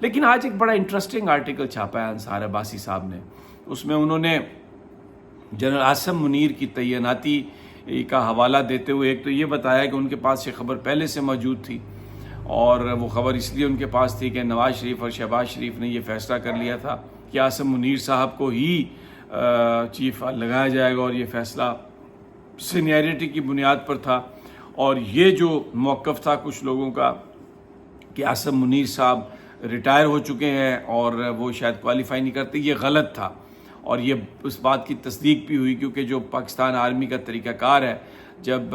لیکن آج ایک بڑا انٹرسٹنگ آرٹیکل چھاپا ہے انصار عباسی صاحب نے. اس میں انہوں نے جنرل عاصم منیر کی تعیناتی کا حوالہ دیتے ہوئے ایک تو یہ بتایا کہ ان کے پاس یہ خبر پہلے سے موجود تھی، اور وہ خبر اس لیے ان کے پاس تھی کہ نواز شریف اور شہباز شریف نے یہ فیصلہ کر لیا تھا کہ عاصم منیر صاحب کو ہی چیف لگایا جائے گا، اور یہ فیصلہ سینیئرٹی کی بنیاد پر تھا. اور یہ جو موقف تھا کچھ لوگوں کا کہ عاصم منیر صاحب ریٹائر ہو چکے ہیں اور وہ شاید کوالیفائی نہیں کرتے، یہ غلط تھا. اور یہ اس بات کی تصدیق بھی ہوئی، کیونکہ جو پاکستان آرمی کا طریقہ کار ہے، جب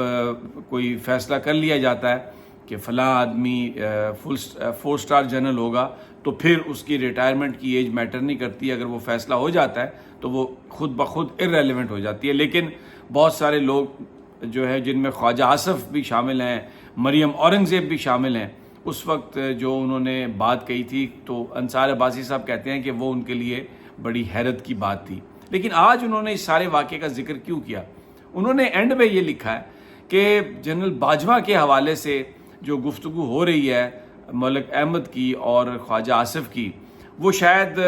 کوئی فیصلہ کر لیا جاتا ہے کہ فلاں آدمی 4 اسٹار جنرل ہوگا، تو پھر اس کی ریٹائرمنٹ کی ایج میٹر نہیں کرتی. اگر وہ فیصلہ ہو جاتا ہے تو وہ خود بخود ارریلیونٹ ہو جاتی ہے. لیکن بہت سارے لوگ جو ہے، جن میں خواجہ آصف بھی شامل ہیں، مریم اورنگزیب بھی شامل ہیں، اس وقت جو انہوں نے بات کہی تھی، تو انصار عباسی صاحب کہتے ہیں کہ وہ ان کے لیے بڑی حیرت کی بات تھی. لیکن آج انہوں نے اس سارے واقعے کا ذکر کیوں کیا؟ انہوں نے اینڈ میں یہ لکھا ہے کہ جنرل باجوہ کے حوالے سے جو گفتگو ہو رہی ہے ملک احمد کی اور خواجہ آصف کی، وہ شاید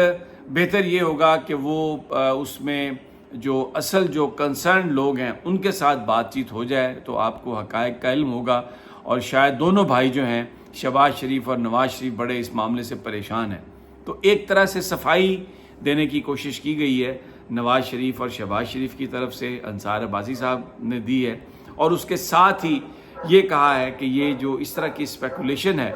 بہتر یہ ہوگا کہ وہ اس میں جو اصل جو کنسرن لوگ ہیں ان کے ساتھ بات چیت ہو جائے تو آپ کو حقائق کا علم ہوگا. اور شاید دونوں بھائی جو ہیں شہباز شریف اور نواز شریف بڑے اس معاملے سے پریشان ہیں. تو ایک طرح سے صفائی دینے کی کوشش کی گئی ہے نواز شریف اور شہباز شریف کی طرف سے، انصار عباسی صاحب نے دی ہے. اور اس کے ساتھ ہی یہ کہا ہے کہ یہ جو اس طرح کی اسپیکولیشن ہے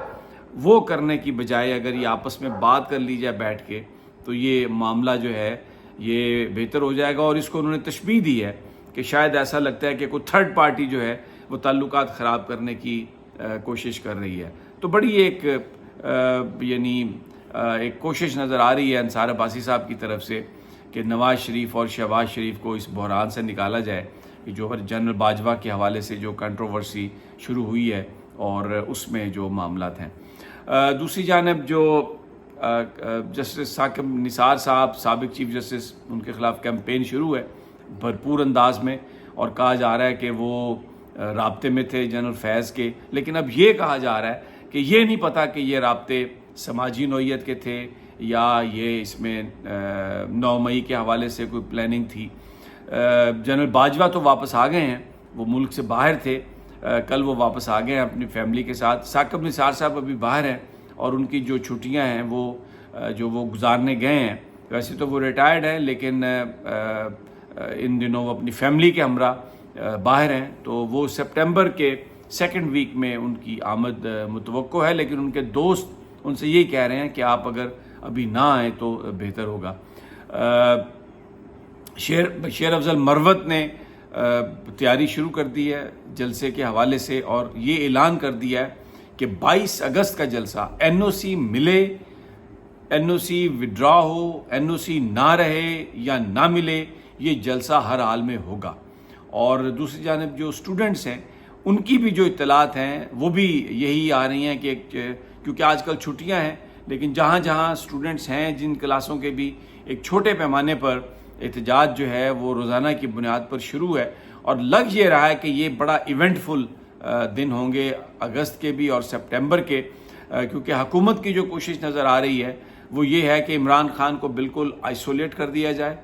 وہ کرنے کی بجائے اگر یہ آپس میں بات کر لی جائے بیٹھ کے، تو یہ معاملہ جو ہے یہ بہتر ہو جائے گا. اور اس کو انہوں نے تشبیہ دی ہے کہ شاید ایسا لگتا ہے کہ کوئی تھرڈ پارٹی جو ہے وہ تعلقات خراب کرنے کی کوشش کر رہی ہے. تو بڑی ایک ایک کوشش نظر آ رہی ہے انصار عباسی صاحب کی طرف سے کہ نواز شریف اور شہباز شریف کو اس بحران سے نکالا جائے کہ جو جنرل باجوہ کے حوالے سے جو کنٹروورسی شروع ہوئی ہے اور اس میں جو معاملات ہیں. دوسری جانب جو جسٹس ثاقب نثار صاحب سابق چیف جسٹس، ان کے خلاف کیمپین شروع ہے بھرپور انداز میں، اور کہا جا رہا ہے کہ وہ رابطے میں تھے جنرل فیض کے. لیکن اب یہ کہا جا رہا ہے کہ یہ نہیں پتہ کہ یہ رابطے سماجی نوعیت کے تھے یا یہ اس میں 9 مئی کے حوالے سے کوئی پلاننگ تھی. جنرل باجوہ تو واپس آ گئے ہیں، وہ ملک سے باہر تھے، کل وہ واپس آ گئے ہیں اپنی فیملی کے ساتھ. ثاقب نثار صاحب ابھی باہر ہیں اور ان کی جو چھٹیاں ہیں وہ گزارنے گئے ہیں. ویسے تو وہ ریٹائرڈ ہیں، لیکن ان دنوں وہ اپنی فیملی کے ہمراہ باہر ہیں. تو وہ سپٹمبر کے 2nd ویک میں ان کی آمد متوقع ہے. لیکن ان کے دوست ان سے یہی کہہ رہے ہیں کہ آپ اگر ابھی نہ آئیں تو بہتر ہوگا. شیر افضل مروت نے تیاری شروع کر دی ہے جلسے کے حوالے سے، اور یہ اعلان کر دیا ہے کہ 22 اگست کا جلسہ NOC ملے، NOC وڈرا ہو، NOC نہ رہے یا نہ ملے، یہ جلسہ ہر حال میں ہوگا. اور دوسری جانب جو اسٹوڈنٹس ہیں ان کی بھی جو اطلاعات ہیں وہ بھی یہی آ رہی ہیں کہ کیونکہ آج کل چھٹیاں ہیں، لیکن جہاں جہاں اسٹوڈنٹس ہیں جن کلاسوں کے بھی ایک چھوٹے پیمانے پر احتجاج جو ہے وہ روزانہ کی بنیاد پر شروع ہے. اور لگ یہ رہا ہے کہ یہ بڑا ایونٹ فل دن ہوں گے اگست کے بھی اور سپٹمبر کے، کیونکہ حکومت کی جو کوشش نظر آ رہی ہے وہ یہ ہے کہ عمران خان کو بالکل آئسولیٹ کر دیا جائے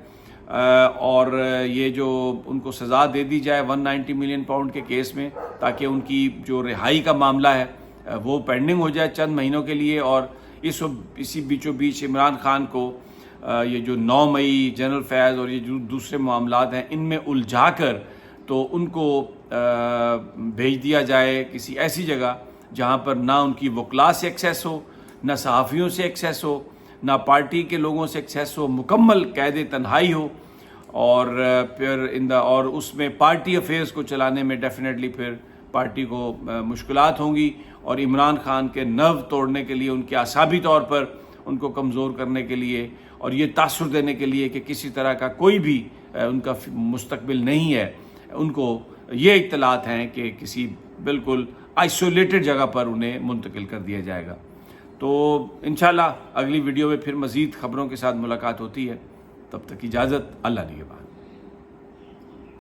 اور یہ جو ان کو سزا دے دی جائے 190 ملین پاؤنڈ کے کیس میں، تاکہ ان کی جو رہائی کا معاملہ ہے وہ پینڈنگ ہو جائے چند مہینوں کے لیے. اور اسی بیچوں بیچ عمران خان کو یہ جو 9 مئی جنرل فیض اور یہ جو دوسرے معاملات ہیں ان میں الجھا کر تو ان کو بھیج دیا جائے کسی ایسی جگہ جہاں پر نہ ان کی وکلاء سے ایکسیس ہو، نہ صحافیوں سے ایکسیس ہو، نہ پارٹی کے لوگوں سے ایکسیس ہو، مکمل قید تنہائی ہو. اور پھر اور اس میں پارٹی افیئرز کو چلانے میں ڈیفینیٹلی پھر پارٹی کو مشکلات ہوں گی، اور عمران خان کے نرو توڑنے کے لیے، ان کے اعصابی طور پر ان کو کمزور کرنے کے لیے اور یہ تاثر دینے کے لیے کہ کسی طرح کا کوئی بھی ان کا مستقبل نہیں ہے، ان کو یہ اطلاعات ہیں کہ کسی بالکل آئسولیٹڈ جگہ پر انہیں منتقل کر دیا جائے گا. تو انشاءاللہ اگلی ویڈیو میں پھر مزید خبروں کے ساتھ ملاقات ہوتی ہے. تب تک اجازت، اللہ نگہبان.